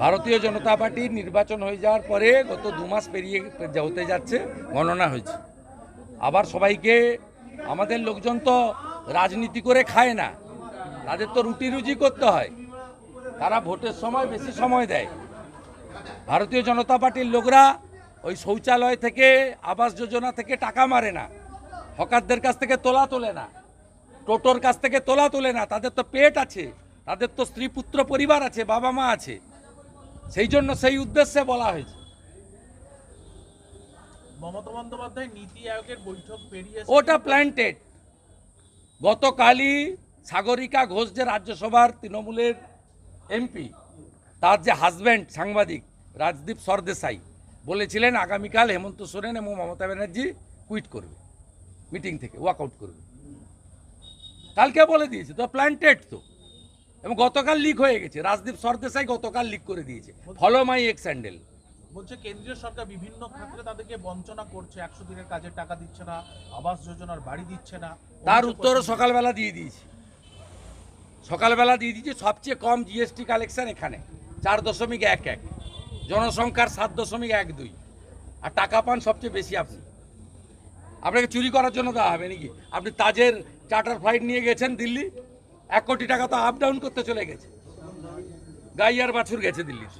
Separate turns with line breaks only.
ভারতীয় জনতা পার্টির নির্বাচন হয়ে যাওয়ার পরে গত 2 মাস পেরিয়ে হতে যাচ্ছে, গণনা হয়েছে। আবার সবাইকে, আমাদের লোকজন তো রাজনীতি করে খায় না, তাদের তো রুটি রুজি করতে হয়, তারা ভোটের সময় বেশি সময় দেয়। ভারতীয় জনতা পার্টির লোকরা ওই শৌচালয় থেকে, আবাস যোজনা থেকে টাকা মারে না, হকারদের কাছ থেকে তোলা তোলে না, টোটোর কাছ থেকে তোলা তোলে না। তাদের তো পেট আছে, তাদের তো স্ত্রী পুত্র পরিবার আছে, বাবা মা আছে। সেই জন্য সেই উদ্দেশ্যে বলা হয়েছে।
মমতা বন্দ্যোপাধ্যায় নীতি আয়োগের বৈঠক পেরিয়ে
ওটা প্ল্যান্টেড। গতকালই সাগরিকা ঘোষ, যে রাজ্যসভার তৃণমূলের এমপি, তার যে হাজব্যান্ড সাংবাদিক রাজদীপ সরদেশাই বলেছিলেন আগামীকাল হেমন্ত সোরেন এবং মমতা ব্যানার্জি কুইট করবে, মিটিং থেকে ওয়াকআউট করবে। কালকে বলে দিয়েছে, তো প্ল্যান্টেড তো। এবং গতকাল লিক হয়ে গেছে, রাজদীপ সরদেশাই গতকাল লিক করে দিয়েছে, ফলো মাই এক্স হ্যান্ডেল।
বলছে কেন্দ্রীয় সরকার বিভিন্ন ক্ষেত্রে তাদেরকে বঞ্চনা করছে, 100 দিনের কাজের টাকা দিচ্ছে না, আবাস যোজনার বাড়ি দিচ্ছে না।
তার উত্তরও সকালবেলা দিয়ে দিয়েছি। সবচেয়ে কম জিএসটি কালেকশন এখানে 4.11, জনসংখ্যার 7.12, আর টাকা পান সবচেয়ে বেশি আপনি। আপনাকে চুরি করার জন্য দেওয়া হবে নাকি? আপনি তাজের চার্টার ফ্লাইট নিয়ে গেছেন দিল্লি, 1 কোটি টাকা তো আপ ডাউন করতে চলে গেছে, গাই আর বাছুর গেছে দিল্লিতে।